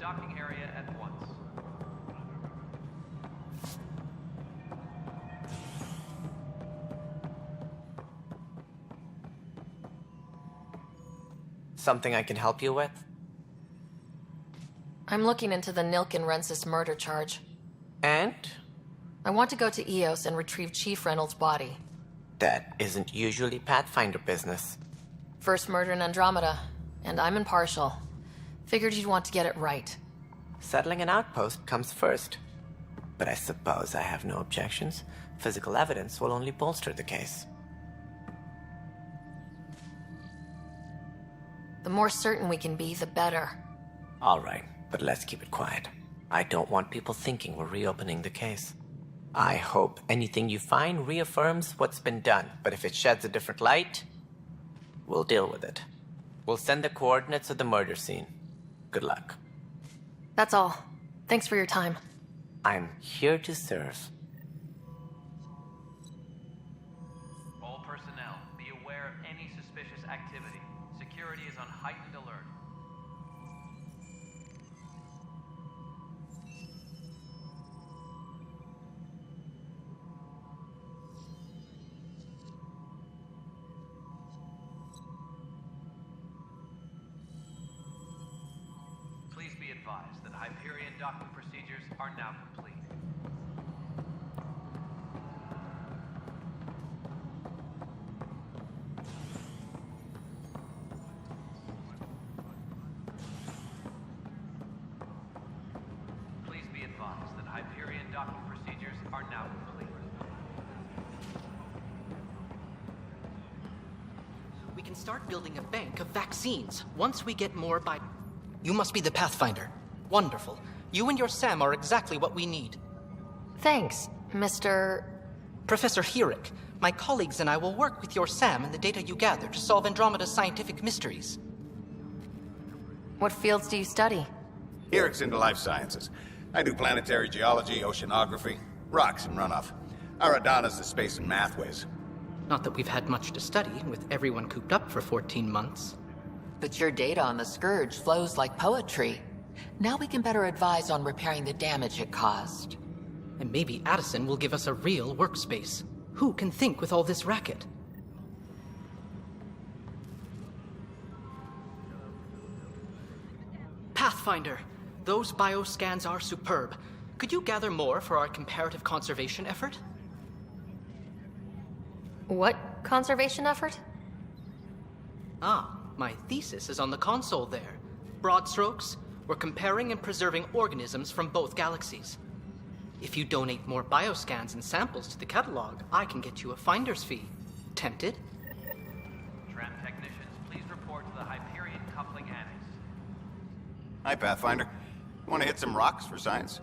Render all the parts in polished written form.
docking area at once. Something I can help you with? I'm looking into the Nilk and Rensis murder charge. And? I want to go to EOS and retrieve Chief Reynolds' body. That isn't usually Pathfinder business. First murder in Andromeda, and I'm impartial. Figured you'd want to get it right. Settling an outpost comes first. But I suppose I have no objections. Physical evidence will only bolster the case. The more certain we can be, the better. All right, but let's keep it quiet. I don't want people thinking we're reopening the case. I hope anything you find reaffirms what's been done, but if it sheds a different light, we'll deal with it. We'll send the coordinates of the murder scene. Good luck. That's all. Thanks for your time. I'm here to serve. All personnel, be aware of any suspicious activity. Security is on heightened alert. Please be advised that Hyperion docking procedures are now complete. Please be advised that Hyperion docking procedures are now complete. We can start building a bank of vaccines once we get more by... You must be the Pathfinder. Wonderful. You and your Sam are exactly what we need. Thanks, Mr. Professor Herrick, my colleagues and I will work with your Sam and the data you gather to solve Andromeda's scientific mysteries. What fields do you study? Herrick's into life sciences. I do planetary geology, oceanography, rocks and runoff. Aradana's the space and math whiz. Not that we've had much to study, with everyone cooped up for 14 months. But your data on the Scourge flows like poetry. Now we can better advise on repairing the damage it caused. And maybe Addison will give us a real workspace. Who can think with all this racket? Pathfinder, those bioscans are superb. Could you gather more for our comparative conservation effort? What conservation effort? Ah, my thesis is on the console there. Broad strokes, we're comparing and preserving organisms from both galaxies. If you donate more bioscans and samples to the catalog, I can get you a finder's fee. Tempted? Tram technicians, please report to the Hyperion coupling annex. Hi, Pathfinder. Want to hit some rocks for science?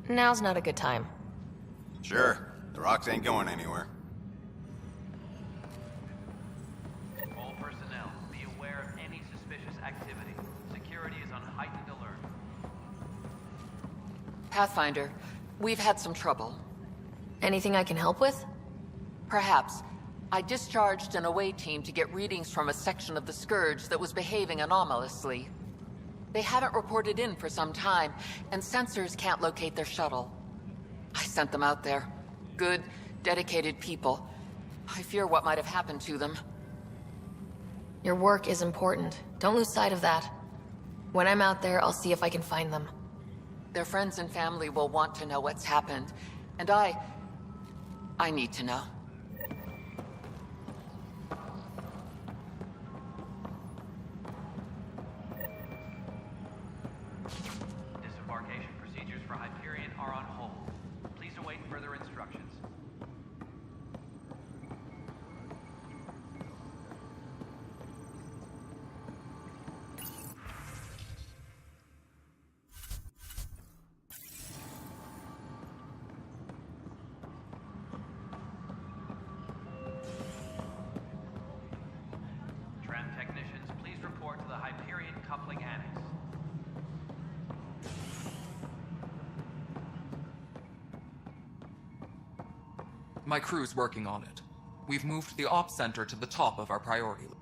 Now's not a good time. Sure. The rocks ain't going anywhere. All personnel, be aware of any suspicious activity. Security is on heightened alert. Pathfinder, we've had some trouble. Anything I can help with? Perhaps. I discharged an away team to get readings from a section of the Scourge that was behaving anomalously. They haven't reported in for some time, and sensors can't locate their shuttle. I sent them out there. Good, dedicated people. I fear what might have happened to them. Your work is important. Don't lose sight of that. When I'm out there, I'll see if I can find them. Their friends and family will want to know what's happened, and I need to know. Disembarkation procedures for Hyperion are on hold. Please await further instructions. Tram technicians, please report to the Hyperion coupling annex. My crew's working on it. We've moved the ops center to the top of our priority list.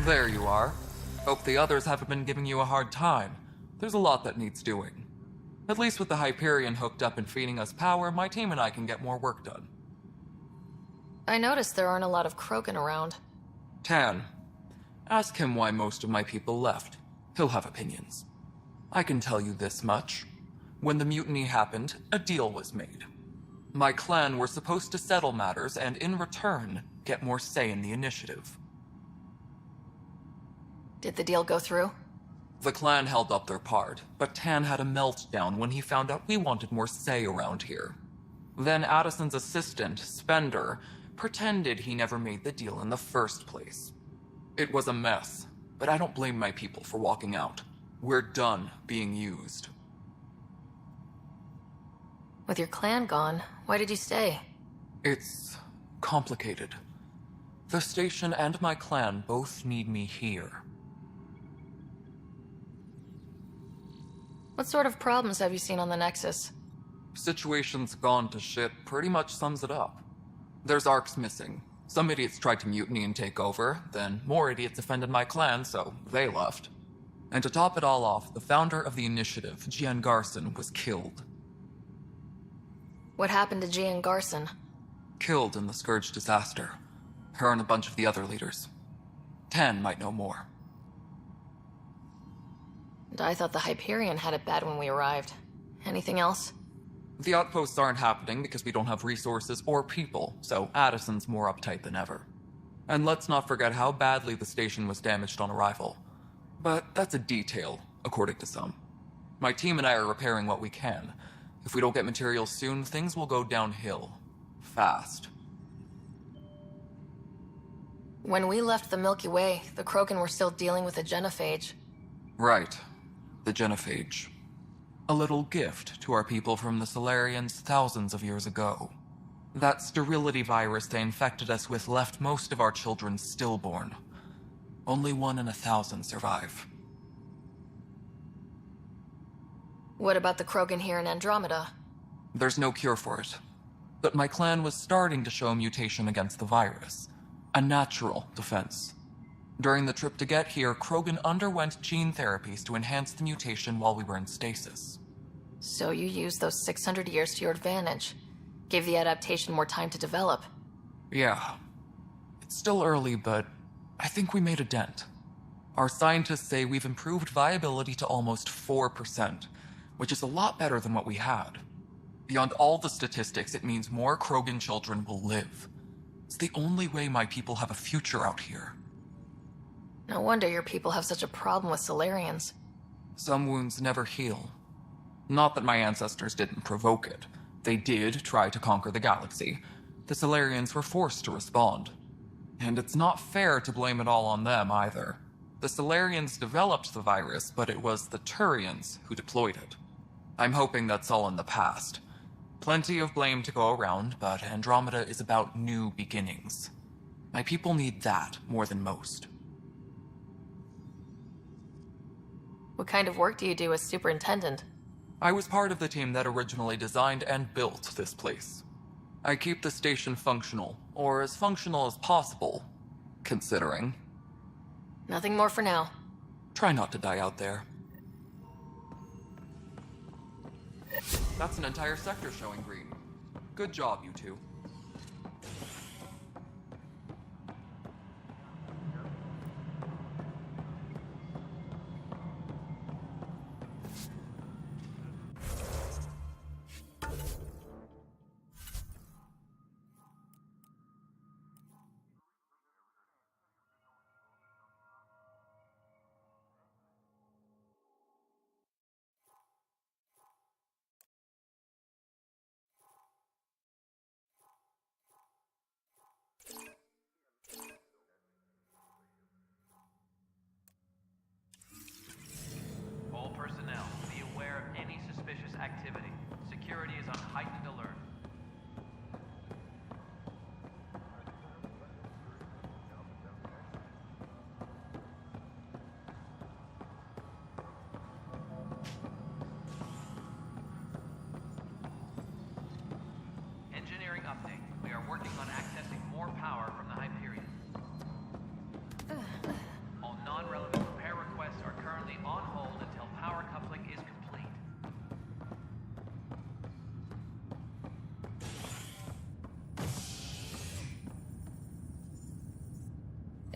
There you are. Hope the others haven't been giving you a hard time. There's a lot that needs doing. At least with the Hyperion hooked up and feeding us power, my team and I can get more work done. I noticed there aren't a lot of Krogan around. Tan, ask him why most of my people left. He'll have opinions. I can tell you this much. When the mutiny happened, a deal was made. My clan were supposed to settle matters and, in return, get more say in the initiative. Did the deal go through? The clan held up their part, but Tan had a meltdown when he found out we wanted more say around here. Then Addison's assistant, Spender, pretended he never made the deal in the first place. It was a mess, but I don't blame my people for walking out. We're done being used. With your clan gone, why did you stay? It's complicated. The station and my clan both need me here. What sort of problems have you seen on the Nexus? Situation's gone to shit pretty much sums it up. There's arcs missing. Some idiots tried to mutiny and take over, then more idiots offended my clan, so they left. And to top it all off, the founder of the initiative, Gian Garson, was killed. What happened to Gian Garson? Killed in the Scourge disaster. Her and a bunch of the other leaders. Tan might know more. And I thought the Hyperion had it bad when we arrived. Anything else? The outposts aren't happening because we don't have resources or people, so Addison's more uptight than ever. And let's not forget how badly the station was damaged on arrival. But that's a detail, according to some. My team and I are repairing what we can. If we don't get materials soon, things will go downhill. Fast. When we left the Milky Way, the Krogan were still dealing with the genophage. Right. The genophage. A little gift to our people from the Solarians thousands of years ago. That sterility virus they infected us with left most of our children stillborn. Only 1 in 1,000 survive. What about the Krogan here in Andromeda? There's no cure for it. But my clan was starting to show a mutation against the virus. A natural defense. During the trip to get here, Krogan underwent gene therapies to enhance the mutation while we were in stasis. So you used those 600 years to your advantage. Gave the adaptation more time to develop. Yeah. It's still early, but I think we made a dent. Our scientists say we've improved viability to almost 4%, which is a lot better than what we had. Beyond all the statistics, it means more Krogan children will live. It's the only way my people have a future out here. No wonder your people have such a problem with Solarians. Some wounds never heal. Not that my ancestors didn't provoke it. They did try to conquer the galaxy. The Solarians were forced to respond. And it's not fair to blame it all on them either. The Solarians developed the virus, but it was the Turians who deployed it. I'm hoping that's all in the past. Plenty of blame to go around, but Andromeda is about new beginnings. My people need that more than most. What kind of work do you do as superintendent? I was part of the team that originally designed and built this place. I keep the station functional, or as functional as possible, considering. Nothing more for now. Try not to die out there. That's an entire sector showing green. Good job, you two.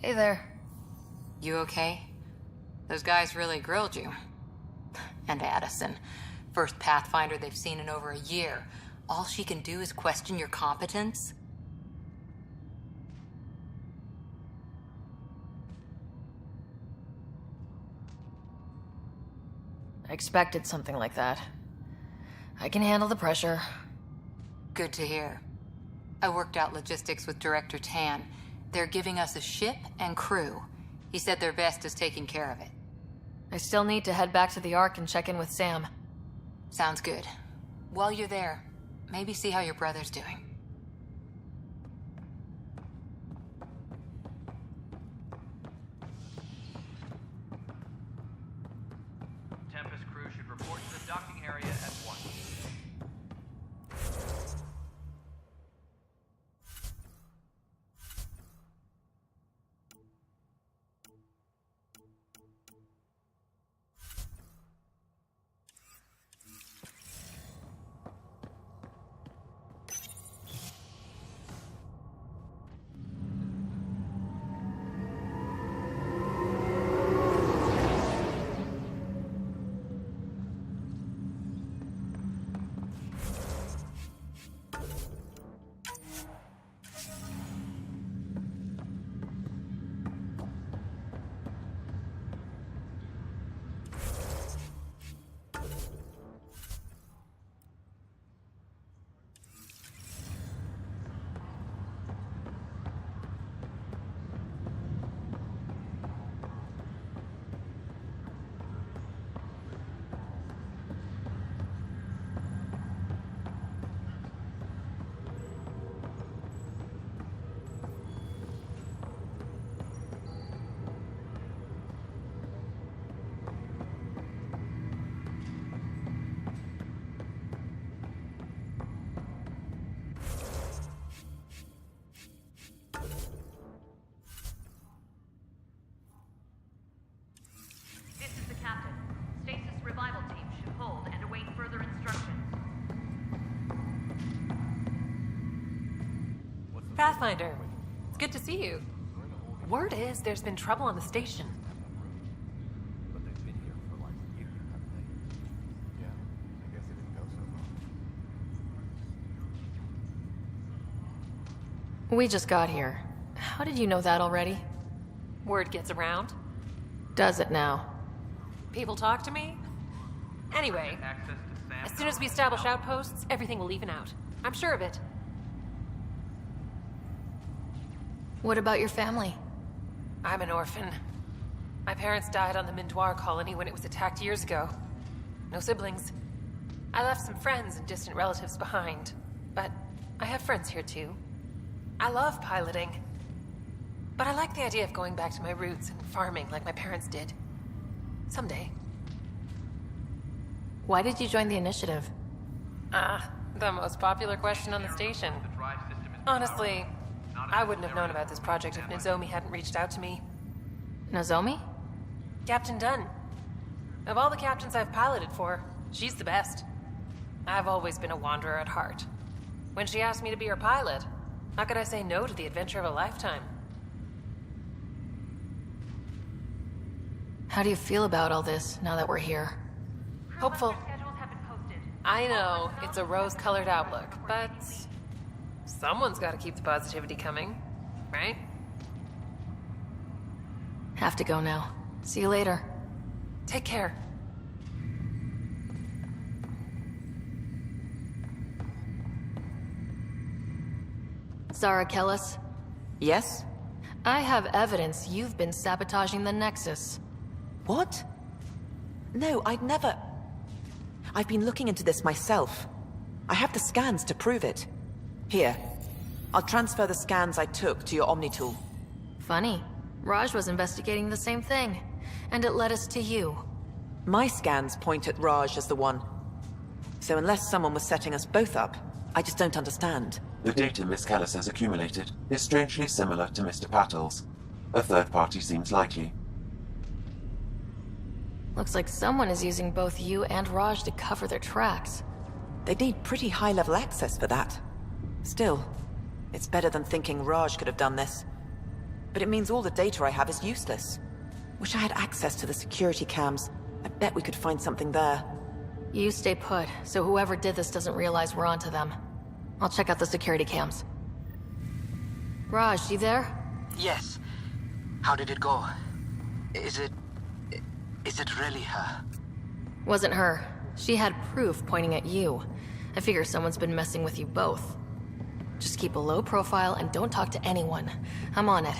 Hey there. You okay? Those guys really grilled you. And Addison. First Pathfinder they've seen in over a year. All she can do is question your competence? I expected something like that. I can handle the pressure. Good to hear. I worked out logistics with Director Tan. They're giving us a ship and crew. He said their best is taking care of it. I still need to head back to the Ark and check in with Sam. Sounds good. While you're there, maybe see how your brother's doing. Tempest crew should report to the docking area at once. This is the captain. Stasis revival team should hold and await further instructions. Pathfinder, it's good to see you. Word is there's been trouble on the station. But they've been here for like a year, haven't they? Yeah, I guess it didn't go so far. We just got here. How did you know that already? Word gets around. Does it now? People talk to me. Anyway, Access to Sam. as soon as we establish outposts, everything will even out. I'm sure of it. What about your family? I'm an orphan. My parents died on the Mindoir colony when it was attacked years ago. No siblings. I left some friends and distant relatives behind, but I have friends here too. I love piloting. But I like the idea of going back to my roots and farming like my parents did. Someday. Why did you join the initiative? The most popular question on the station. The drive system is Honestly, I wouldn't have known about this project if Nozomi hadn't reached out to me. Nozomi? Captain Dunn. Of all the captains I've piloted for, she's the best. I've always been a wanderer at heart. When she asked me to be her pilot, how could I say no to the adventure of a lifetime? How do you feel about all this now that we're here? Hopeful. Schedules have been posted. I know, it's a rose-colored outlook, but someone's got to keep the positivity coming, right? Have to go now. See you later. Take care. Zara Kellis, Yes? I have evidence you've been sabotaging the Nexus. What? No, I'd never... I've been looking into this myself. I have the scans to prove it. Here. I'll transfer the scans I took to your Omni tool. Funny. Raj was investigating the same thing, and it led us to you. My scans point at Raj as the one. So unless someone was setting us both up, I just don't understand. The data Miss Callis has accumulated is strangely similar to Mr. Patel's. A third party seems likely. Looks like someone is using both you and Raj to cover their tracks. They'd need pretty high-level access for that. Still, it's better than thinking Raj could have done this. but it means all the data I have is useless. Wish I had access to the security cams. I bet we could find something there. You stay put, so whoever did this doesn't realize we're onto them. I'll check out the security cams. Raj, you there? Yes. How did it go? Is it really her? Wasn't her. She had proof pointing at you. I figure someone's been messing with you both. Just keep a low profile and don't talk to anyone. I'm on it.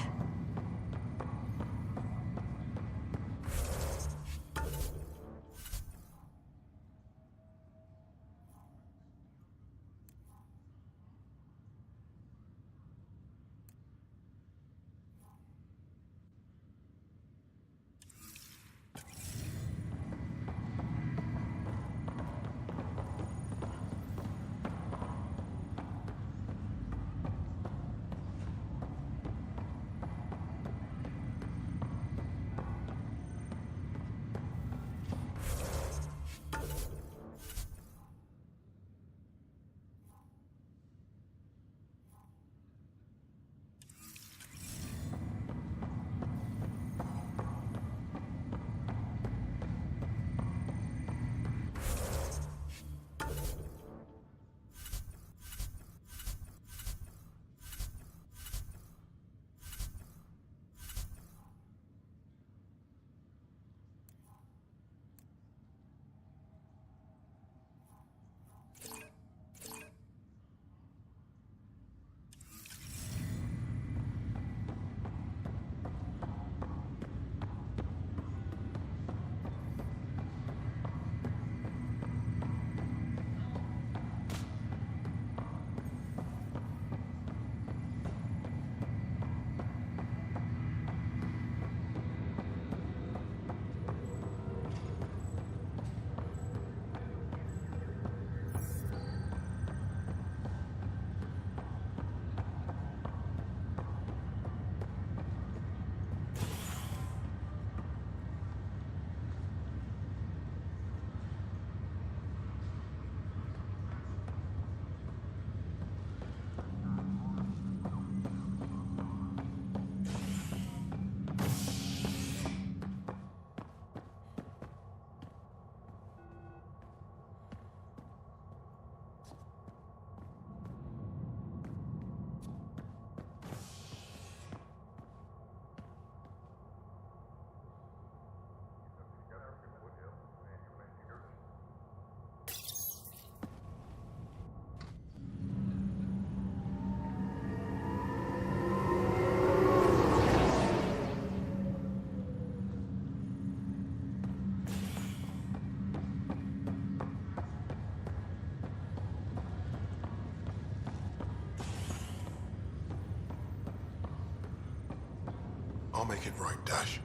I'll make it right, Dash.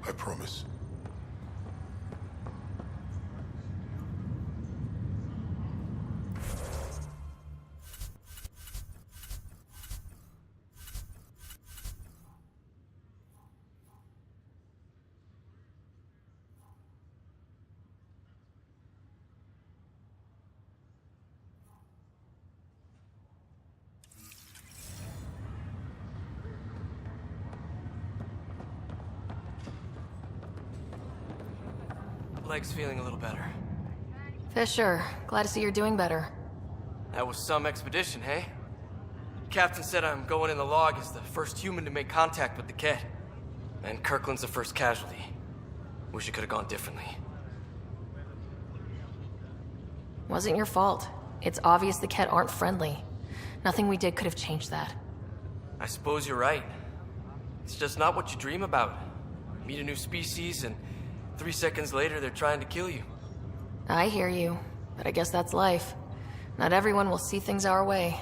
I promise. Leg's feeling a little better. Fisher, glad to see you're doing better. That was some expedition, hey? Captain said I'm going in the log as the first human to make contact with the Ket. And Kirkland's the first casualty. Wish it could have gone differently. Wasn't your fault. It's obvious the Ket aren't friendly. Nothing we did could have changed that. I suppose you're right. It's just not what you dream about. Meet a new species and 3 seconds later they're trying to kill you. I hear you, but I guess that's life. Not everyone will see things our way.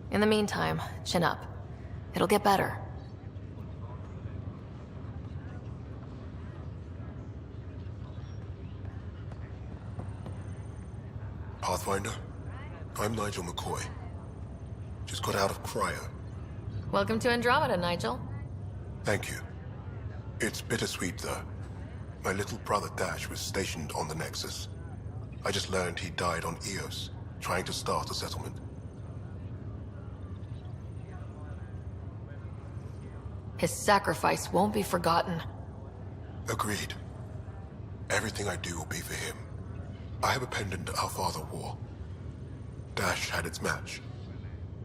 In the meantime, chin up. It'll get better. Pathfinder, I'm Nigel McCoy. Just got out of cryo. Welcome to Andromeda, Nigel. Thank you. It's bittersweet, though. My little brother Dash was stationed on the Nexus. I just learned he died on Eos, trying to start a settlement. His sacrifice won't be forgotten. Agreed. Everything I do will be for him. I have a pendant our father wore. Dash had its match.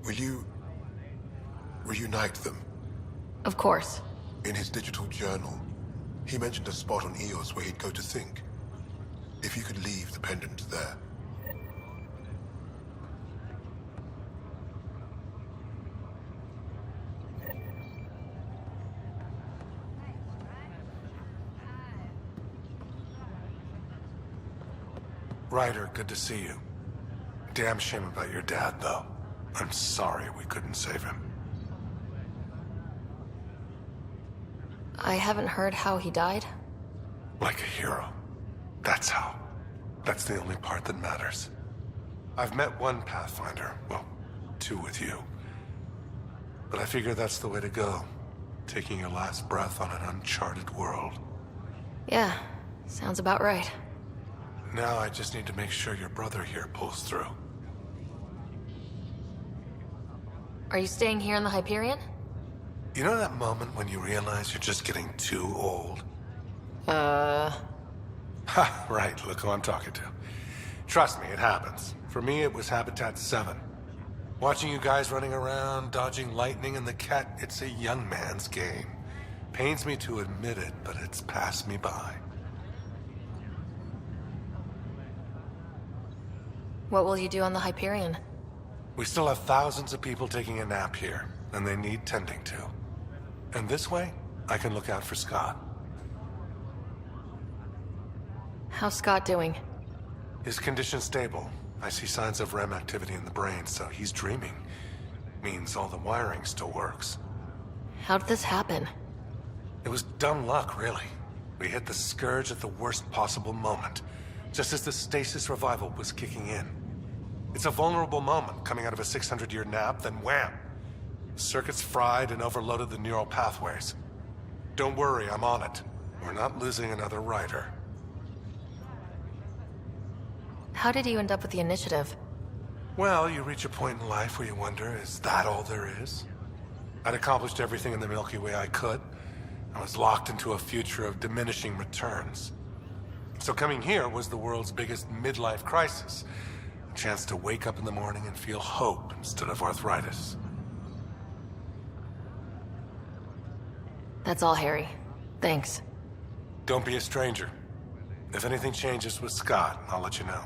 Will you reunite them? Of course. In his digital journal, he mentioned a spot on Eos where he'd go to think. If you could leave the pendant there. Ryder, good to see you. Damn shame about your dad, though. I'm sorry we couldn't save him. I haven't heard how he died. Like a hero. That's how. That's the only part that matters. I've met one Pathfinder. Well, two with you. But I figure that's the way to go. Taking your last breath on an uncharted world. Yeah, sounds about right. Now I just need to make sure your brother here pulls through. Are you staying here in the Hyperion? You know that moment when you realize you're just getting too old? Ha, right, look who I'm talking to. Trust me, it happens. For me, it was Habitat 7. Watching you guys running around, dodging lightning and the cat, it's a young man's game. Pains me to admit it, but it's passed me by. What will you do on the Hyperion? We still have thousands of people taking a nap here, and they need tending to. And this way, I can look out for Scott. How's Scott doing? His condition's stable. I see signs of REM activity in the brain, so he's dreaming. Means all the wiring still works. How did this happen? It was dumb luck, really. We hit the Scourge at the worst possible moment, just as the stasis revival was kicking in. It's a vulnerable moment, coming out of a 600-year nap, then wham! Circuits fried and overloaded the neural pathways. Don't worry, I'm on it. We're not losing another rider. How did you end up with the initiative? Well, you reach a point in life where you wonder, is that all there is? I'd accomplished everything in the Milky Way I could. I was locked into a future of diminishing returns. So coming here was the world's biggest midlife crisis. A chance to wake up in the morning and feel hope instead of arthritis. That's all, Harry. Thanks. Don't be a stranger. If anything changes with Scott, I'll let you know.